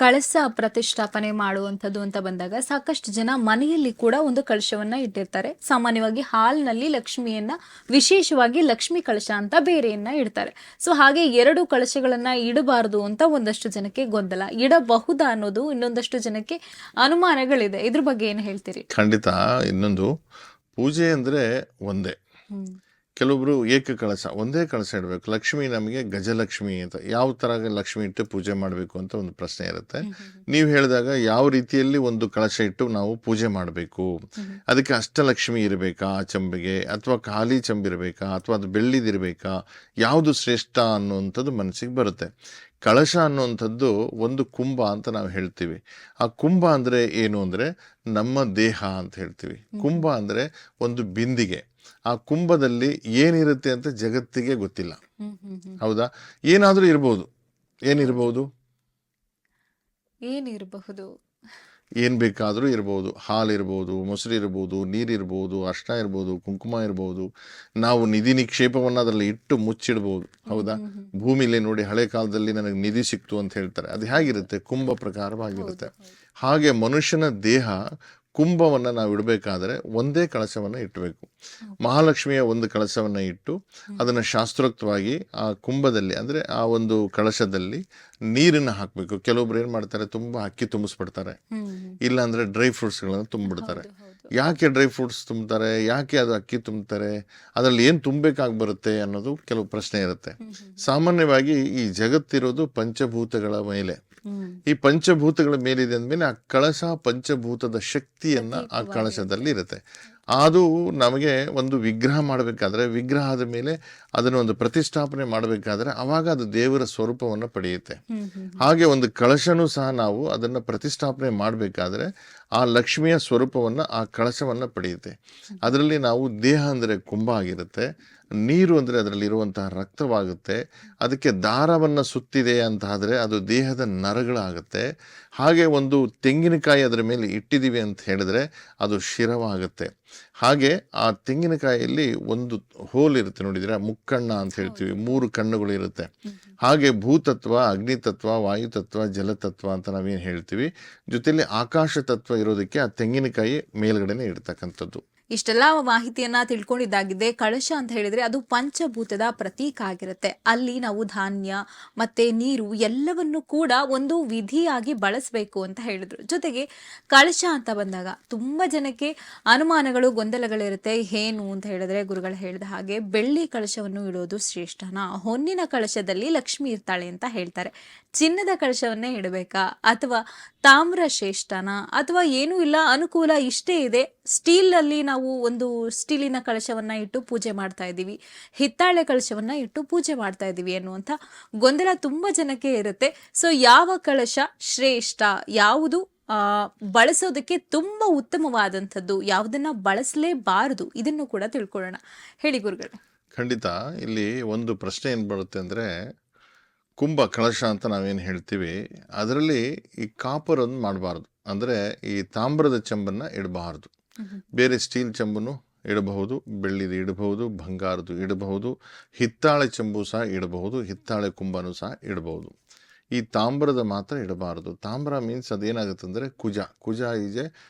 ಕಳಸ ಪ್ರತಿಷ್ಠಾಪನೆ ಮಾಡುವಂಥದ್ದು ಅಂತ ಬಂದಾಗ ಸಾಕಷ್ಟು ಜನ ಮನೆಯಲ್ಲಿ ಕೂಡ ಒಂದು ಕಳಶವನ್ನ ಇಟ್ಟಿರ್ತಾರೆ. ಸಾಮಾನ್ಯವಾಗಿ ಹಾಲ್ನಲ್ಲಿ ಲಕ್ಷ್ಮಿಯನ್ನ, ವಿಶೇಷವಾಗಿ ಲಕ್ಷ್ಮಿ ಕಳಶ ಅಂತ ಬೇರೆಯನ್ನ ಇಡ್ತಾರೆ. ಸೊ ಹಾಗೆ ಎರಡು ಕಳಶಗಳನ್ನ ಇಡಬಾರದು ಅಂತ ಒಂದಷ್ಟು ಜನಕ್ಕೆ ಗೊಂದಲ, ಇಡಬಹುದಾ ಅನ್ನೋದು ಇನ್ನೊಂದಷ್ಟು ಜನಕ್ಕೆ ಅನುಮಾನಗಳಿದೆ. ಇದ್ರ ಬಗ್ಗೆ ಏನು ಹೇಳ್ತೀರಿ? ಖಂಡಿತ. ಇನ್ನೊಂದು, ಪೂಜೆ ಅಂದರೆ ಒಂದೇ. ಕೆಲವೊಬ್ರು ಏಕ ಕಳಶ, ಒಂದೇ ಕಳಶ ಇಡಬೇಕು. ಲಕ್ಷ್ಮಿ ನಮಗೆ ಗಜಲಕ್ಷ್ಮಿ ಅಂತ, ಯಾವ ಥರ ಲಕ್ಷ್ಮಿ ಇಟ್ಟು ಪೂಜೆ ಮಾಡಬೇಕು ಅಂತ ಒಂದು ಪ್ರಶ್ನೆ ಇರುತ್ತೆ. ನೀವು ಹೇಳಿದಾಗ ಯಾವ ರೀತಿಯಲ್ಲಿ ಒಂದು ಕಳಶ ಇಟ್ಟು ನಾವು ಪೂಜೆ ಮಾಡಬೇಕು, ಅದಕ್ಕೆ ಅಷ್ಟಲಕ್ಷ್ಮಿ ಇರಬೇಕಾ ಆ ಚೆಂಬಿಗೆ, ಅಥವಾ ಖಾಲಿ ಚೆಂಬಿರಬೇಕಾ, ಅಥವಾ ಅದು ಬೆಳ್ಳಿದಿರಬೇಕಾ, ಯಾವುದು ಶ್ರೇಷ್ಠ ಅನ್ನುವಂಥದ್ದು ಮನಸ್ಸಿಗೆ ಬರುತ್ತೆ. ಕಳಶ ಅನ್ನುವಂಥದ್ದು ಒಂದು ಕುಂಭ ಅಂತ ನಾವು ಹೇಳ್ತೀವಿ. ಆ ಕುಂಭ ಅಂದರೆ ಏನು ಅಂದರೆ ನಮ್ಮ ದೇಹ ಅಂತ ಹೇಳ್ತೀವಿ. ಕುಂಭ ಅಂದರೆ ಒಂದು ಬಿಂದಿಗೆ. ಆ ಕುಂಭದಲ್ಲಿ ಏನಿರುತ್ತೆ ಅಂತ ಜಗತ್ತಿಗೆ ಗೊತ್ತಿಲ್ಲ. ಹೌದಾ? ಏನಾದರೂ ಇರ್ಬೋದು. ಏನಿರ್ಬೋದು? ಏನ್ ಬೇಕಾದರೂ ಇರ್ಬೋದು. ಹಾಲಿರ್ಬೋದು, ಮೊಸರು ಇರ್ಬೋದು, ನೀರಿರ್ಬೋದು, ಅರ್ಶಿನ ಇರ್ಬೋದು, ಕುಂಕುಮ ಇರ್ಬೋದು. ನಾವು ನಿಧಿ ನಿಕ್ಷೇಪವನ್ನು ಅದರಲ್ಲಿ ಇಟ್ಟು ಮುಚ್ಚಿಡ್ಬೋದು. ಹೌದಾ? ಭೂಮಿಲಿ ನೋಡಿ, ಹಳೆ ಕಾಲದಲ್ಲಿ ನನಗೆ ನಿಧಿ ಸಿಕ್ತು ಅಂತ ಹೇಳ್ತಾರೆ. ಅದು ಹೇಗಿರುತ್ತೆ? ಕುಂಭ ಪ್ರಕಾರವಾಗಿರುತ್ತೆ. ಹಾಗೆ ಮನುಷ್ಯನ ದೇಹ ಕುಂಭವನ್ನು ನಾವು ಇಡಬೇಕಾದ್ರೆ ಒಂದೇ ಕಳಶವನ್ನು ಇಟ್ಟಬೇಕು. ಮಹಾಲಕ್ಷ್ಮಿಯ ಒಂದು ಕಳಶವನ್ನು ಇಟ್ಟು ಅದನ್ನು ಶಾಸ್ತ್ರೋಕ್ತವಾಗಿ ಆ ಕುಂಭದಲ್ಲಿ, ಅಂದರೆ ಆ ಒಂದು ಕಳಶದಲ್ಲಿ ನೀರನ್ನು ಹಾಕಬೇಕು. ಕೆಲವೊಬ್ರು ಏನು ಮಾಡ್ತಾರೆ, ತುಂಬ ಅಕ್ಕಿ ತುಂಬಿಸ್ಬಿಡ್ತಾರೆ, ಇಲ್ಲ ಅಂದರೆ ಡ್ರೈ ಫ್ರೂಟ್ಸ್ಗಳನ್ನು ತುಂಬಿಬಿಡ್ತಾರೆ. ಯಾಕೆ ಡ್ರೈ ಫ್ರೂಟ್ಸ್ ತುಂಬ್ತಾರೆ, ಯಾಕೆ ಅದು ಅಕ್ಕಿ ತುಂಬ್ತಾರೆ, ಅದರಲ್ಲಿ ಏನು ತುಂಬಬೇಕಾಗಿ ಬರುತ್ತೆ ಅನ್ನೋದು ಕೆಲವು ಪ್ರಶ್ನೆ ಇರುತ್ತೆ. ಸಾಮಾನ್ಯವಾಗಿ ಈ ಜಗತ್ತಿರೋದು ಪಂಚಭೂತಗಳ ಮೇಲೆ. ಈ ಪಂಚಭೂತಗಳ ಮೇಲಿದೆ ಅಂದಮೇಲೆ ಆ ಕಳಶ ಪಂಚಭೂತದ ಶಕ್ತಿಯನ್ನ ಆ ಕಳಶದಲ್ಲಿ ಇರುತ್ತೆ. ಅದು ನಮಗೆ ಒಂದು ವಿಗ್ರಹ ಮಾಡಬೇಕಾದ್ರೆ, ವಿಗ್ರಹದ ಮೇಲೆ ಅದನ್ನು ಒಂದು ಪ್ರತಿಷ್ಠಾಪನೆ ಮಾಡಬೇಕಾದ್ರೆ ಅವಾಗ ಅದು ದೇವರ ಸ್ವರೂಪವನ್ನು ಪಡೆಯುತ್ತೆ. ಹಾಗೆ ಒಂದು ಕಳಶನೂ ಸಹ ನಾವು ಅದನ್ನು ಪ್ರತಿಷ್ಠಾಪನೆ ಮಾಡಬೇಕಾದ್ರೆ ಆ ಲಕ್ಷ್ಮಿಯ ಸ್ವರೂಪವನ್ನು, ಆ ಕಳಶವನ್ನು ಪಡೆಯುತ್ತೆ. ಅದರಲ್ಲಿ ನಾವು ದೇಹ ಅಂದರೆ ಕುಂಭ ಆಗಿರುತ್ತೆ, ನೀರು ಅಂದರೆ ಅದರಲ್ಲಿರುವಂತಹ ರಕ್ತವಾಗುತ್ತೆ. ಅದಕ್ಕೆ ದಾರವನ್ನು ಸುತ್ತಿದೆ ಅಂತ ಆದರೆ ಅದು ದೇಹದ ನರಗಳಾಗುತ್ತೆ. ಹಾಗೆ ಒಂದು ತೆಂಗಿನಕಾಯಿ ಅದರ ಮೇಲೆ ಇಟ್ಟಿದ್ದೀವಿ ಅಂತ ಹೇಳಿದ್ರೆ ಅದು ಶಿರವಾಗುತ್ತೆ. ಹಾಗೆ ಆ ತೆಂಗಿನಕಾಯಿಯಲ್ಲಿ ಒಂದು ಹೋಲ್ ಇರುತ್ತೆ, ನೋಡಿದ್ರೆ ಮುಕ್ಕಣ್ಣ ಅಂತ ಹೇಳ್ತೀವಿ, 3 ಕಣ್ಣುಗಳು ಇರುತ್ತೆ. ಹಾಗೆ ಭೂತತ್ವ, ಅಗ್ನಿತತ್ವ, ವಾಯುತತ್ವ, ಜಲತತ್ವ ಅಂತ ನಾವೇನು ಹೇಳ್ತೀವಿ. ಜೊತೆಯಲ್ಲಿ ಆಕಾಶ ತತ್ವ ಇರೋದಕ್ಕೆ ಆ ತೆಂಗಿನಕಾಯಿ ಮೇಲ್ಗಡೆನೆ ಇಡ್ತಕ್ಕಂಥದ್ದು. ಇಷ್ಟೆಲ್ಲ ಮಾಹಿತಿಯನ್ನ ತಿಳ್ಕೊಂಡಿದ್ದಾಗಿದೆ. ಕಳಶ ಅಂತ ಹೇಳಿದ್ರೆ ಅದು ಪಂಚಭೂತದ ಪ್ರತೀಕ ಆಗಿರುತ್ತೆ. ಅಲ್ಲಿ ನಾವು ಧಾನ್ಯ ಮತ್ತೆ ನೀರು ಎಲ್ಲವನ್ನು ಕೂಡ ಒಂದು ವಿಧಿಯಾಗಿ ಬಳಸಬೇಕು ಅಂತ ಹೇಳಿದ್ರು. ಜೊತೆಗೆ ಕಳಶ ಅಂತ ಬಂದಾಗ ತುಂಬಾ ಜನಕ್ಕೆ ಅನುಮಾನಗಳು, ಗೊಂದಲಗಳಿರುತ್ತೆ. ಏನು ಅಂತ ಹೇಳಿದ್ರೆ, ಗುರುಗಳು ಹೇಳಿದ ಹಾಗೆ ಬೆಳ್ಳಿ ಕಳಶವನ್ನು ಇಡೋದು ಶ್ರೇಷ್ಠನಾ, ಹೊನ್ನಿನ ಕಳಶದಲ್ಲಿ ಲಕ್ಷ್ಮಿ ಇರ್ತಾಳೆ ಅಂತ ಹೇಳ್ತಾರೆ. ಚಿನ್ನದ ಕಳಶವನ್ನೇ ಇಡಬೇಕಾ, ಅಥವಾ ತಾಮ್ರ ಶ್ರೇಷ್ಠನಾ, ಅಥವಾ ಏನೂ ಇಲ್ಲ, ಅನುಕೂಲ ಇಷ್ಟೇ ಇದೆ, ಸ್ಟೀಲ್ ಅಲ್ಲಿ ನಾವು ಒಂದು ಸ್ಟೀಲಿನ ಕಳಶವನ್ನ ಇಟ್ಟು ಪೂಜೆ ಮಾಡ್ತಾ ಇದ್ದೀವಿ, ಹಿತ್ತಾಳೆ ಕಳಶವನ್ನ ಇಟ್ಟು ಪೂಜೆ ಮಾಡ್ತಾ ಇದ್ದೀವಿ ಅನ್ನುವಂಥ ಗೊಂದಲ ತುಂಬಾ ಜನಕ್ಕೆ ಇರುತ್ತೆ. ಸೊ ಯಾವ ಕಳಶ ಶ್ರೇಷ್ಠ, ಯಾವುದು ಬಳಸೋದಕ್ಕೆ ತುಂಬಾ ಉತ್ತಮವಾದಂಥದ್ದು, ಯಾವುದನ್ನ ಬಳಸಲೇಬಾರದು, ಇದನ್ನು ಕೂಡ ತಿಳ್ಕೊಳ್ಳೋಣ. ಹೇಳಿ ಗುರುಗಳೇ. ಖಂಡಿತ. ಇಲ್ಲಿ ಒಂದು ಪ್ರಶ್ನೆ ಏನು ಬರುತ್ತೆ ಅಂದರೆ, ಕುಂಭ ಕಳಶ ಅಂತ ನಾವೇನು ಹೇಳ್ತೀವಿ, ಅದರಲ್ಲಿ ಈ ಕಾಪರ್ ಒಂದು ಮಾಡಬಾರ್ದು. ಅಂದರೆ ಈ ತಾಮ್ರದ ಚೆಂಬನ್ನು ಇಡಬಾರ್ದು. ಬೇರೆ ಸ್ಟೀಲ್ ಚೆಂಬನ್ನು ಇಡಬಹುದು, ಬೆಳ್ಳಿದು ಇಡಬಹುದು, ಬಂಗಾರದು ಇಡಬಹುದು, ಹಿತ್ತಾಳೆ ಚೆಂಬು ಸಹ ಇಡಬಹುದು, ಹಿತ್ತಾಳೆ ಕುಂಭನೂ ಸಹ ಇಡಬಹುದು. ಈ ತಾಮ್ರದ ಮಾತ್ರ ಇಡಬಾರದು. ತಾಮ್ರ ಮೀನ್ಸ್ ಅದೇನಾಗುತ್ತೆ ಅಂದರೆ ಕುಜ ಈಜೆ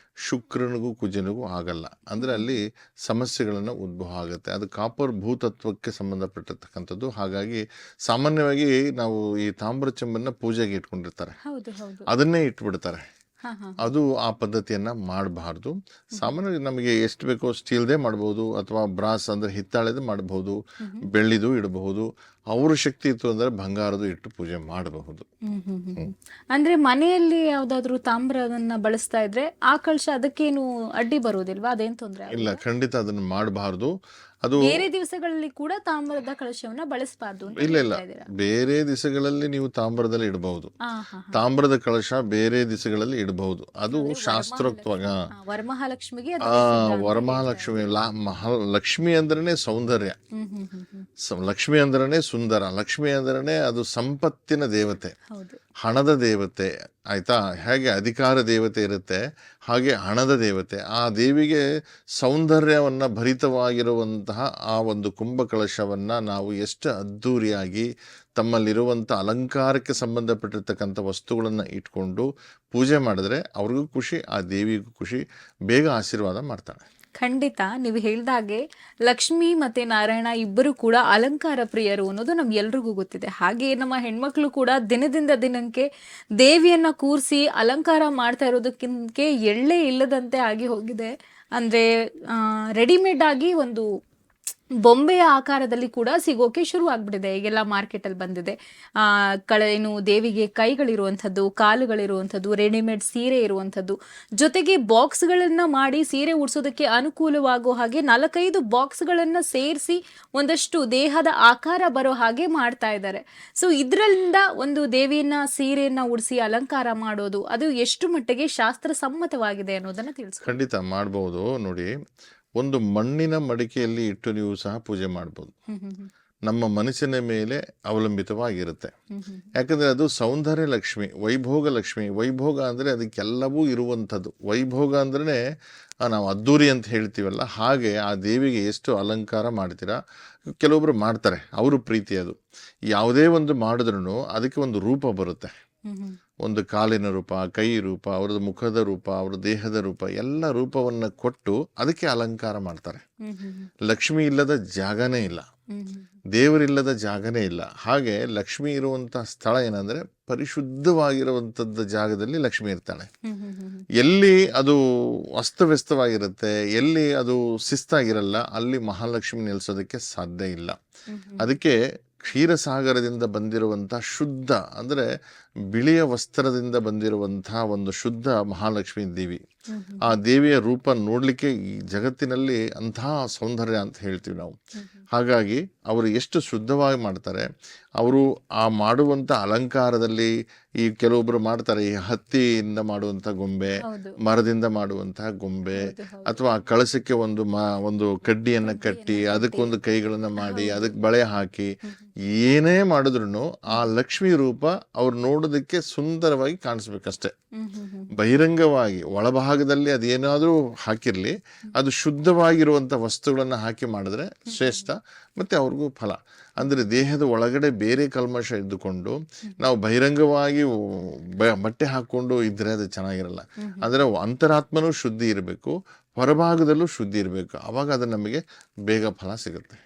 ಶುಕ್ರನಿಗೂ ಕುಜನಿಗೂ ಆಗಲ್ಲ, ಅಂದರೆ ಅಲ್ಲಿ ಸಮಸ್ಯೆಗಳನ್ನು ಉದ್ಭವ ಆಗುತ್ತೆ. ಅದು ಕಾಪರ್ ಭೂತತ್ವಕ್ಕೆ ಸಂಬಂಧಪಟ್ಟಿರ್ತಕ್ಕಂಥದ್ದು. ಹಾಗಾಗಿ ಸಾಮಾನ್ಯವಾಗಿ ನಾವು ಈ ತಾಮ್ರ ಚೆಂಬನ್ನು ಪೂಜೆಗೆ ಇಟ್ಕೊಂಡಿರ್ತಾರೆ, ಅದನ್ನೇ ಇಟ್ಬಿಡ್ತಾರೆ. ಅದು ಆ ಪದ್ಧತಿಯನ್ನು ಮಾಡಬಾರ್ದು. ಸಾಮಾನ್ಯವಾಗಿ ನಮಗೆ ಎಷ್ಟು ಬೇಕೋ ಸ್ಟೀಲ್ದೇ ಮಾಡ್ಬೋದು, ಅಥವಾ ಬ್ರಾಸ್ ಅಂದರೆ ಹಿತ್ತಾಳೆದು ಮಾಡಬಹುದು, ಬೆಳ್ಳಿದು ಇಡಬಹುದು. ಅವ್ರ ಶಕ್ತಿ ಇತ್ತು ಅಂದರೆ ಬಂಗಾರದು ಇಟ್ಟು ಪೂಜೆ ಮಾಡಬಹುದು. ಅಂದ್ರೆ ಮನೆಯಲ್ಲಿ ಯಾವ್ದಾದ್ರು ತಾಮ್ರವನ್ನ ಬಳಸ್ತಾ ಇದ್ರೆ ಆ ಕಳಶ ಅದಕ್ಕೇನು ಅಡ್ಡಿ ಬರುವುದಿಲ್ವಾ? ಅದೇನು ತೊಂದರೆ ಇಲ್ಲ, ಖಂಡಿತ ಅದನ್ನು ಮಾಡಬಾರ್ದು. ಅದು ಬೇರೆ ದಿವಸಗಳಲ್ಲಿ ಕೂಡ ತಾಮ್ರದ ಕಳಶವನ್ನ ಬಳಸಬಾರ್ದು? ಇಲ್ಲ, ಬೇರೆ ದಿವಸಗಳಲ್ಲಿ ನೀವು ತಾಮ್ರದಲ್ಲಿ ಇಡಬಹುದು. ತಾಮ್ರದ ಕಳಶ ಬೇರೆ ದಿವಸಗಳಲ್ಲಿ ಇಡಬಹುದು. ಅದು ಶಾಸ್ತ್ರೋಕ್ತವಾಗ. ವರಮಹಾಲಕ್ಷ್ಮಿಗೆ ವರಮಹಾಲಕ್ಷ್ಮಿ, ಲಕ್ಷ್ಮಿ ಅಂದ್ರೇ ಸೌಂದರ್ಯ, ಲಕ್ಷ್ಮಿ ಅಂದ್ರೇ ಸುಂದರ, ಲಕ್ಷ್ಮಿ ಅಂದ್ರೇ ಅದು ಸಂಪತ್ತಿನ ದೇವತೆ, ಹಣದ ದೇವತೆ. ಆಯ್ತಾ? ಹೇಗೆ ಅಧಿಕಾರ ದೇವತೆ ಇರುತ್ತೆ, ಹಾಗೆ ಹಣದ ದೇವತೆ. ಆ ದೇವಿಗೆ ಸೌಂದರ್ಯವನ್ನು ಭರಿತವಾಗಿರುವಂತಹ ಆ ಒಂದು ಕುಂಭಕಳಶವನ್ನು ನಾವು ಎಷ್ಟು ಅದ್ಧೂರಿಯಾಗಿ ತಮ್ಮಲ್ಲಿರುವಂಥ ಅಲಂಕಾರಕ್ಕೆ ಸಂಬಂಧಪಟ್ಟಿರ್ತಕ್ಕಂಥ ವಸ್ತುಗಳನ್ನು ಇಟ್ಕೊಂಡು ಪೂಜೆ ಮಾಡಿದ್ರೆ ಅವ್ರಿಗೂ ಖುಷಿ, ಆ ದೇವಿಗೂ ಖುಷಿ, ಬೇಗ ಆಶೀರ್ವಾದ ಮಾಡ್ತಾಳೆ. ಖಂಡಿತ ನೀವು ಹೇಳ್ದಾಗೆ ಲಕ್ಷ್ಮಿ ಮತ್ತೆ ನಾರಾಯಣ ಇಬ್ಬರು ಕೂಡ ಅಲಂಕಾರ ಪ್ರಿಯರು ಅನ್ನೋದು ನಮ್ಗೆಲ್ರಿಗೂ ಗೊತ್ತಿದೆ. ಹಾಗೆ ನಮ್ಮ ಹೆಣ್ಮಕ್ಳು ಕೂಡ ದಿನದಿಂದ ದಿನಕ್ಕೆ ದೇವಿಯನ್ನ ಕೂರಿಸಿ ಅಲಂಕಾರ ಮಾಡ್ತಾ ಇರೋದಕ್ಕಿಂತ ಎಳ್ಳೆ ಇಲ್ಲದಂತೆ ಆಗಿ ಹೋಗಿದೆ. ಅಂದ್ರೆ ರೆಡಿಮೇಡ್ ಆಗಿ ಒಂದು ಬೊಂಬೆಯ ಆಕಾರದಲ್ಲಿ ಕೂಡ ಸಿಗೋಕೆ ಶುರು ಆಗ್ಬಿಟ್ಟಿದೆ. ಈಗೆಲ್ಲ ಮಾರ್ಕೆಟಲ್ಲಿ ಬಂದಿದೆ. ಏನು ದೇವಿಗೆ ಕೈಗಳಿರುವಂಥದ್ದು, ಕಾಲುಗಳಿರುವಂಥದ್ದು, ರೆಡಿಮೇಡ್ ಸೀರೆ ಇರುವಂಥದ್ದು, ಜೊತೆಗೆ ಬಾಕ್ಸ್ಗಳನ್ನ ಮಾಡಿ ಸೀರೆ ಉಡ್ಸೋದಕ್ಕೆ ಅನುಕೂಲವಾಗೋ ಹಾಗೆ 4-5 ಬಾಕ್ಸ್ಗಳನ್ನ ಸೇರಿಸಿ ಒಂದಷ್ಟು ದೇಹದ ಆಕಾರ ಬರೋ ಹಾಗೆ ಮಾಡ್ತಾ ಇದ್ದಾರೆ. ಸೊ ಇದರಿಂದ ಒಂದು ದೇವಿಯನ್ನ ಸೀರೆಯನ್ನ ಉಡಿಸಿ ಅಲಂಕಾರ ಮಾಡೋದು ಅದು ಎಷ್ಟು ಮಟ್ಟಿಗೆ ಶಾಸ್ತ್ರ ಸಮ್ಮತವಾಗಿದೆ ಅನ್ನೋದನ್ನ ತಿಳಿಸ್ಕೊಡಿ. ಖಂಡಿತ ಮಾಡ್ಬೋದು. ನೋಡಿ, ಒಂದು ಮಣ್ಣಿನ ಮಡಿಕೆಯಲ್ಲಿ ಇಟ್ಟು ನೀವು ಸಹ ಪೂಜೆ ಮಾಡ್ಬೋದು. ನಮ್ಮ ಮನಸ್ಸಿನ ಮೇಲೆ ಅವಲಂಬಿತವಾಗಿರುತ್ತೆ. ಯಾಕಂದರೆ ಅದು ಸೌಂದರ್ಯ ಲಕ್ಷ್ಮಿ, ವೈಭೋಗ ಲಕ್ಷ್ಮಿ. ವೈಭೋಗ ಅಂದರೆ ಅದಕ್ಕೆಲ್ಲವೂ ಇರುವಂಥದ್ದು. ವೈಭೋಗ ಅಂದ್ರೆ ನಾವು ಅದ್ದೂರಿ ಅಂತ ಹೇಳ್ತೀವಲ್ಲ, ಹಾಗೆ ಆ ದೇವಿಗೆ ಎಷ್ಟು ಅಲಂಕಾರ ಮಾಡ್ತೀರಾ. ಕೆಲವೊಬ್ರು ಮಾಡ್ತಾರೆ, ಅವರು ಪ್ರೀತಿ ಅದು. ಯಾವುದೇ ಒಂದು ಮಾಡಿದ್ರೂ ಅದಕ್ಕೆ ಒಂದು ರೂಪ ಬರುತ್ತೆ. ಒಂದು ಕಾಲಿನ ರೂಪ, ಕೈ ರೂಪ, ಅವ್ರದ್ದು ಮುಖದ ರೂಪ, ಅವ್ರ ದೇಹದ ರೂಪ, ಎಲ್ಲ ರೂಪವನ್ನು ಕೊಟ್ಟು ಅದಕ್ಕೆ ಅಲಂಕಾರ ಮಾಡ್ತಾರೆ. ಲಕ್ಷ್ಮಿ ಇಲ್ಲದ ಜಾಗನೇ ಇಲ್ಲ, ದೇವರಿಲ್ಲದ ಜಾಗನೇ ಇಲ್ಲ. ಹಾಗೆ ಲಕ್ಷ್ಮಿ ಇರುವಂಥ ಸ್ಥಳ ಏನಂದರೆ ಪರಿಶುದ್ಧವಾಗಿರುವಂಥದ್ದು ಜಾಗದಲ್ಲಿ ಲಕ್ಷ್ಮಿ ಇರ್ತಾಳೆ. ಎಲ್ಲಿ ಅದು ಅಸ್ತವ್ಯಸ್ತವಾಗಿರುತ್ತೆ, ಎಲ್ಲಿ ಅದು ಶಿಸ್ತಾಗಿರಲ್ಲ, ಅಲ್ಲಿ ಮಹಾಲಕ್ಷ್ಮಿ ನೆಲೆಸೋದಕ್ಕೆ ಸಾಧ್ಯ ಇಲ್ಲ. ಅದಕ್ಕೆ ಕ್ಷೀರಸಾಗರದಿಂದ ಬಂದಿರುವಂಥ ಶುದ್ಧ ಅಂದರೆ ಬಿಳಿಯ ವಸ್ತ್ರದಿಂದ ಬಂದಿರುವಂಥ ಒಂದು ಶುದ್ಧ ಮಹಾಲಕ್ಷ್ಮಿ ದೇವಿ. ಆ ದೇವಿಯ ರೂಪ ನೋಡಲಿಕ್ಕೆ ಈ ಜಗತ್ತಿನಲ್ಲಿ ಅಂತಹ ಸೌಂದರ್ಯ ಅಂತ ಹೇಳ್ತೀವಿ ನಾವು. ಹಾಗಾಗಿ ಅವರು ಎಷ್ಟು ಶುದ್ಧವಾಗಿ ಮಾಡ್ತಾರೆ. ಅವರು ಆ ಮಾಡುವಂಥ ಅಲಂಕಾರದಲ್ಲಿ ಈ ಕೆಲವೊಬ್ಬರು ಮಾಡ್ತಾರೆ, ಈ ಹತ್ತಿಯಿಂದ ಮಾಡುವಂಥ ಗೊಂಬೆ, ಮರದಿಂದ ಮಾಡುವಂತಹ ಗೊಂಬೆ, ಅಥವಾ ಆ ಕಳಸಕ್ಕೆ ಒಂದು ಕಡ್ಡಿಯನ್ನು ಕಟ್ಟಿ ಅದಕ್ಕೊಂದು ಕೈಗಳನ್ನು ಮಾಡಿ ಅದಕ್ಕೆ ಬಳೆ ಹಾಕಿ ಏನೇ ಮಾಡಿದ್ರು ಆ ಲಕ್ಷ್ಮಿ ರೂಪ ಅವ್ರು ನೋಡೋದಕ್ಕೆ ಸುಂದರವಾಗಿ ಕಾಣಿಸ್ಬೇಕಷ್ಟೆ. ಬಹಿರಂಗವಾಗಿ ಒಳಭಾಗದಲ್ಲಿ ಅದೇನಾದರೂ ಹಾಕಿರಲಿ, ಅದು ಶುದ್ಧವಾಗಿರುವಂಥ ವಸ್ತುಗಳನ್ನು ಹಾಕಿ ಮಾಡಿದ್ರೆ ಶ್ರೇಷ್ಠ, ಮತ್ತು ಅವ್ರಿಗೂ ಫಲ. ಅಂದರೆ ದೇಹದ ಒಳಗಡೆ ಬೇರೆ ಕಲ್ಮಶ ಇದ್ದುಕೊಂಡು ನಾವು ಬಹಿರಂಗವಾಗಿ ಬಟ್ಟೆ ಹಾಕ್ಕೊಂಡು ಇದ್ದರೆ ಅದು ಚೆನ್ನಾಗಿರಲ್ಲ. ಅಂದರೆ ಅಂತರಾತ್ಮನೂ ಶುದ್ಧಿ ಇರಬೇಕು, ಹೊರಭಾಗದಲ್ಲೂ ಶುದ್ಧಿ ಇರಬೇಕು. ಆವಾಗ ಅದು ನಮಗೆ ಬೇಗ ಫಲ ಸಿಗುತ್ತೆ.